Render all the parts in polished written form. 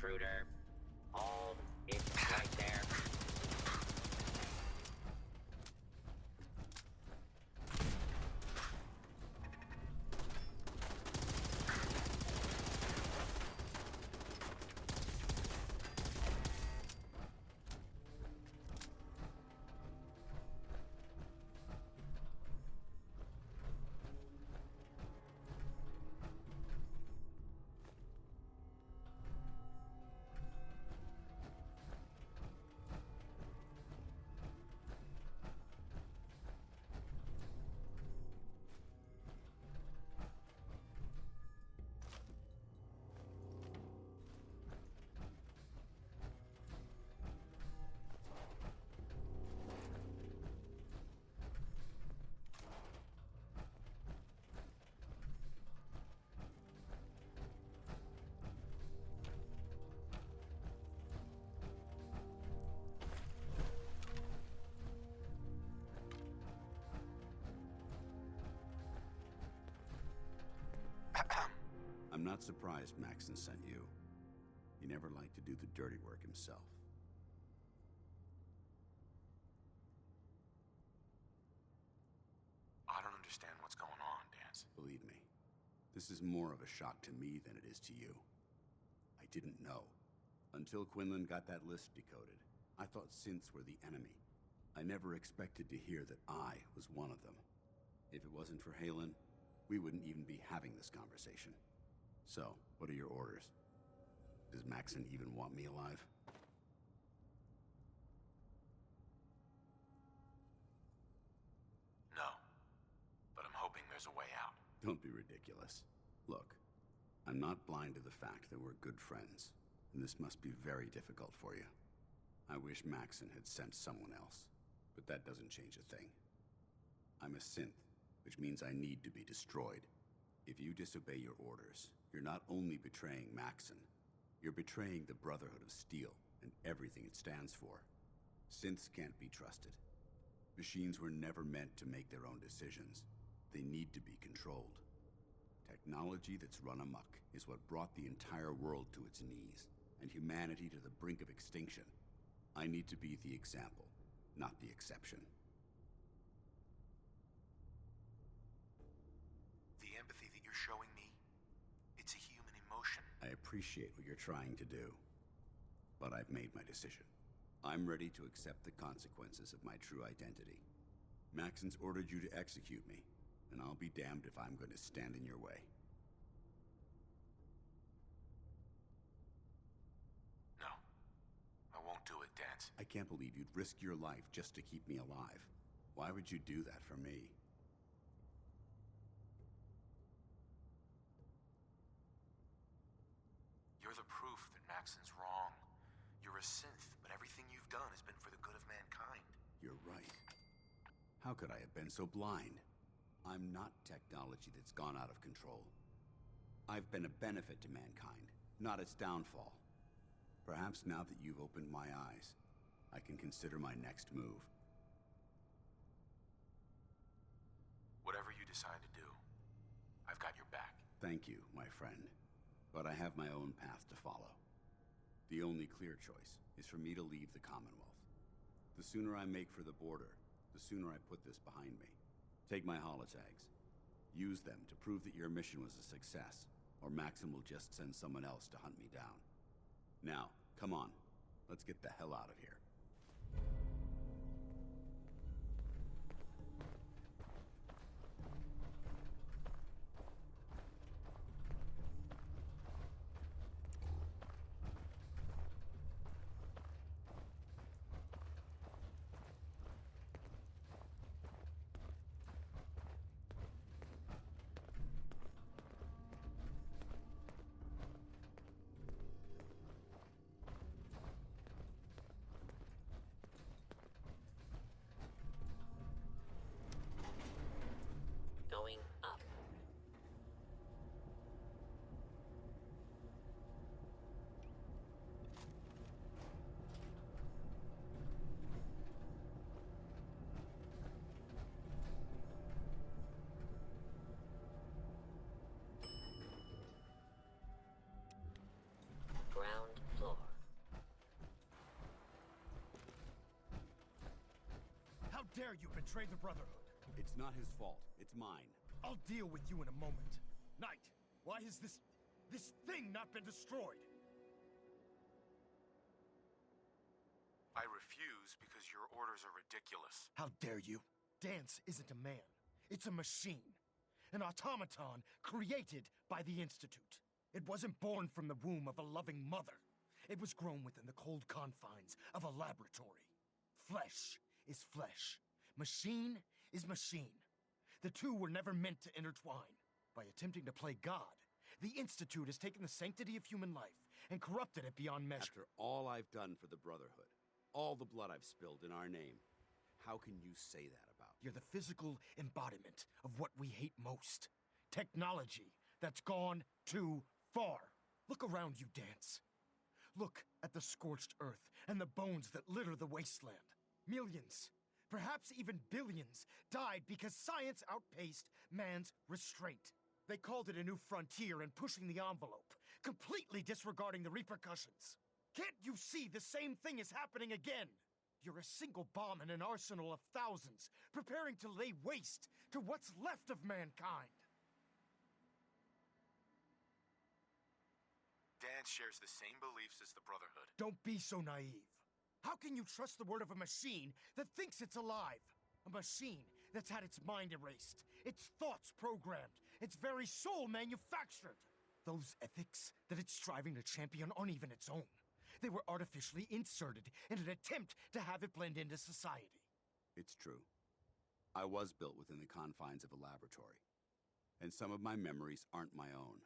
intruder. Hold. It's right there. I'm not surprised Maxon sent you. He never liked to do the dirty work himself. I don't understand what's going on, Dance. Believe me, this is more of a shock to me than it is to you. I didn't know. Until Quinlan got that list decoded, I thought synths were the enemy. I never expected to hear that I was one of them. If it wasn't for Halen, we wouldn't even be having this conversation. So, what are your orders? Does Maxon even want me alive? No. But I'm hoping there's a way out. Don't be ridiculous. Look, I'm not blind to the fact that we're good friends, and this must be very difficult for you. I wish Maxon had sent someone else, but that doesn't change a thing. I'm a synth, which means I need to be destroyed. If you disobey your orders, you're not only betraying Maxon, you're betraying the Brotherhood of Steel and everything it stands for. Synths can't be trusted. Machines were never meant to make their own decisions. They need to be controlled. Technology that's run amok is what brought the entire world to its knees, and humanity to the brink of extinction. I need to be the example, not the exception. The empathy that you're showing me, it's a human emotion. I appreciate what you're trying to do, but I've made my decision. I'm ready to accept the consequences of my true identity. Maxon's ordered you to execute me, and I'll be damned if I'm going to stand in your way. No. I won't do it, Dance. I can't believe you'd risk your life just to keep me alive. Why would you do that for me? You're the proof that Maxon's wrong. You're a synth, but everything you've done has been for the good of mankind. You're right. How could I have been so blind? I'm not technology that's gone out of control. I've been a benefit to mankind, not its downfall. Perhaps now that you've opened my eyes, I can consider my next move. Whatever you decide to do, I've got your back. Thank you, my friend. But I have my own path to follow. The only clear choice is for me to leave the Commonwealth. The sooner I make for the border, the sooner I put this behind me. Take my holotags. Use them to prove that your mission was a success, or Maxim will just send someone else to hunt me down. Now, come on. Let's get the hell out of here. dare you betray the Brotherhood? It's not his fault. It's mine. I'll deal with you in a moment. Knight, why has this thing not been destroyed? I refuse because your orders are ridiculous. How dare you? Dance isn't a man. It's a machine. An automaton created by the Institute. It wasn't born from the womb of a loving mother. It was grown within the cold confines of a laboratory. Flesh is flesh. Machine is machine. The two were never meant to intertwine. By attempting to play God, the Institute has taken the sanctity of human life and corrupted it beyond measure. After all I've done for the Brotherhood, all the blood I've spilled in our name, how can you say that about me? You're the physical embodiment of what we hate most. Technology that's gone too far. Look around you, Dance. Look at the scorched earth and the bones that litter the wasteland. Millions, perhaps even billions, died because science outpaced man's restraint. They called it a new frontier and pushing the envelope, completely disregarding the repercussions. Can't you see the same thing is happening again? You're a single bomb in an arsenal of thousands, preparing to lay waste to what's left of mankind. Dan shares the same beliefs as the Brotherhood. Don't be so naive. How can you trust the word of a machine that thinks it's alive? A machine that's had its mind erased, its thoughts programmed, its very soul manufactured. Those ethics that it's striving to champion aren't even its own. They were artificially inserted in an attempt to have it blend into society. It's true. I was built within the confines of a laboratory, and some of my memories aren't my own.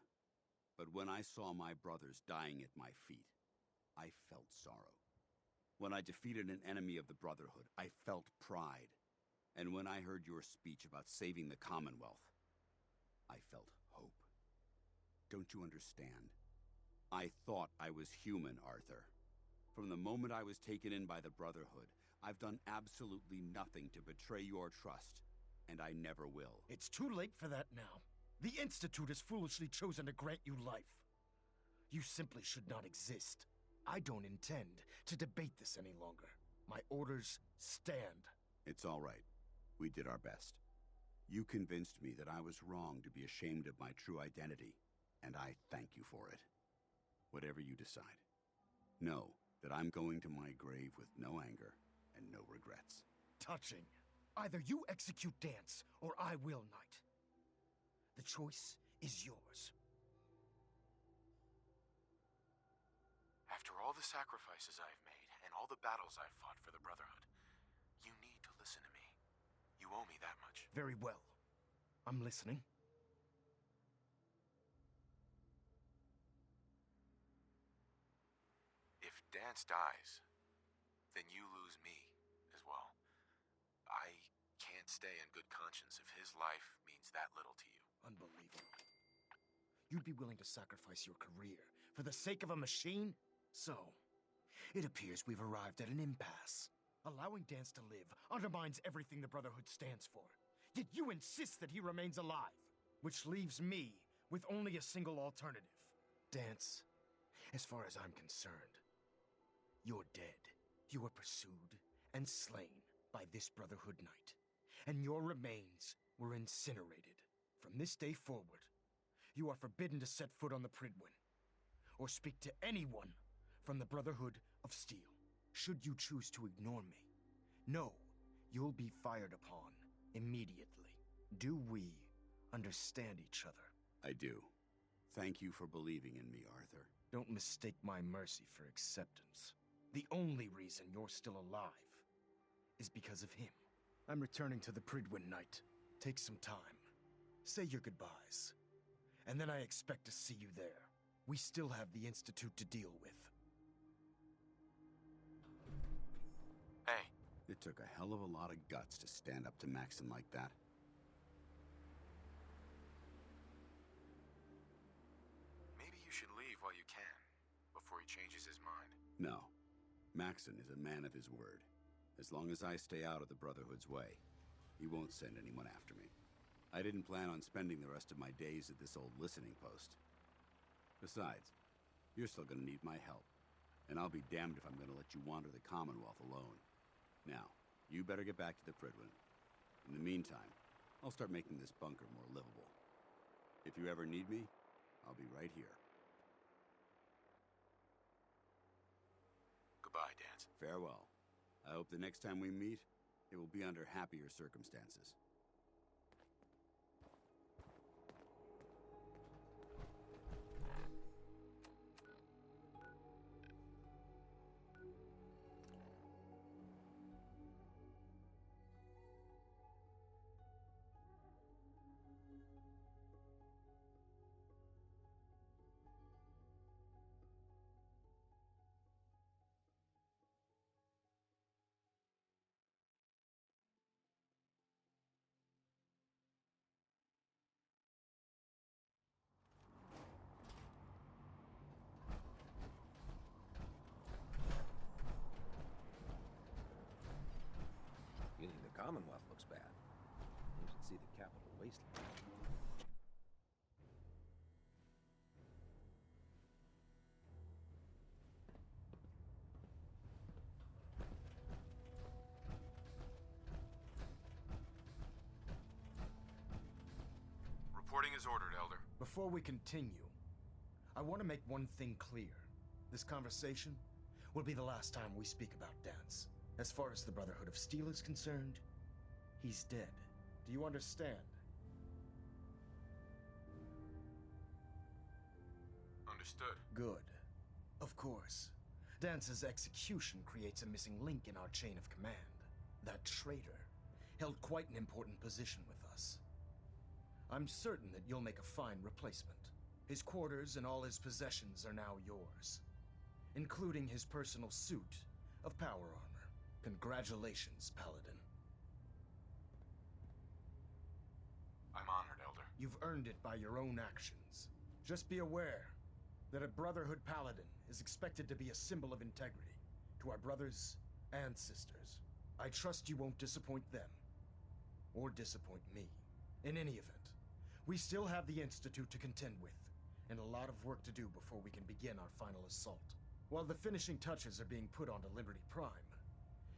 But when I saw my brothers dying at my feet, I felt sorrow. When I defeated an enemy of the Brotherhood, I felt pride. And when I heard your speech about saving the Commonwealth, I felt hope. Don't you understand? I thought I was human, Arthur. From the moment I was taken in by the Brotherhood, I've done absolutely nothing to betray your trust, and I never will. It's too late for that now. The Institute has foolishly chosen to grant you life. You simply should not exist. I don't intend to debate this any longer. My orders stand. It's all right. We did our best. You convinced me that I was wrong to be ashamed of my true identity, and I thank you for it. Whatever you decide, know that I'm going to my grave with no anger and no regrets. Touching. Either you execute Dance, or I will, Knight. The choice is yours. After all the sacrifices I've made and all the battles I've fought for the Brotherhood, you need to listen to me. You owe me that much. Very well. I'm listening. If Dance dies, then you lose me as well. I can't stay in good conscience if his life means that little to you. Unbelievable. You'd be willing to sacrifice your career for the sake of a machine? So, it appears we've arrived at an impasse. Allowing Dance to live undermines everything the Brotherhood stands for. Yet you insist that he remains alive, which leaves me with only a single alternative. Dance, as far as I'm concerned, you're dead. You were pursued and slain by this Brotherhood Knight, and your remains were incinerated. From this day forward, you are forbidden to set foot on the Pridwin, or speak to anyone from the Brotherhood of Steel. Should you choose to ignore me, know you'll be fired upon immediately. Do we understand each other? I do. Thank you for believing in me, Arthur. Don't mistake my mercy for acceptance. The only reason you're still alive is because of him. I'm returning to the Pridwin Knight. Take some time. Say your goodbyes. And then I expect to see you there. We still have the Institute to deal with. Hey, It took a hell of a lot of guts to stand up to Maxon like that. maybe you should leave while you can, before he changes his mind. No. Maxon is a man of his word. As long as I stay out of the Brotherhood's way, he won't send anyone after me. I didn't plan on spending the rest of my days at this old listening post. Besides, you're still gonna need my help. And I'll be damned if I'm gonna let you wander the Commonwealth alone. Now, You better get back to the Prydwen. In the meantime, I'll start making this bunker more livable. If you ever need me, I'll be right here. Goodbye, Dance. Farewell. I hope the next time we meet, it will be under happier circumstances. You think the Commonwealth looks bad? You should see the capital wasteland. Reporting is ordered, Elder. Before we continue, I want to make one thing clear. This conversation will be the last time we speak about Dance. As far as the Brotherhood of Steel is concerned, he's dead. Do you understand? Understood. Good. Of course. Dance's execution creates a missing link in our chain of command. That traitor held quite an important position with us. I'm certain that you'll make a fine replacement. His quarters and all his possessions are now yours, including his personal suit of power armor. Congratulations, Paladin. I'm honored, Elder. You've earned it by your own actions. Just be aware that a Brotherhood Paladin is expected to be a symbol of integrity to our brothers and sisters. I trust you won't disappoint them, or disappoint me. In any event, we still have the Institute to contend with, and a lot of work to do before we can begin our final assault. While the finishing touches are being put onto Liberty Prime,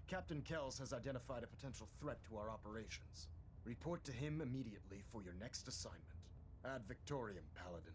Captain Kells has identified a potential threat to our operations. Report to him immediately for your next assignment. Ad Victoriam, Paladin.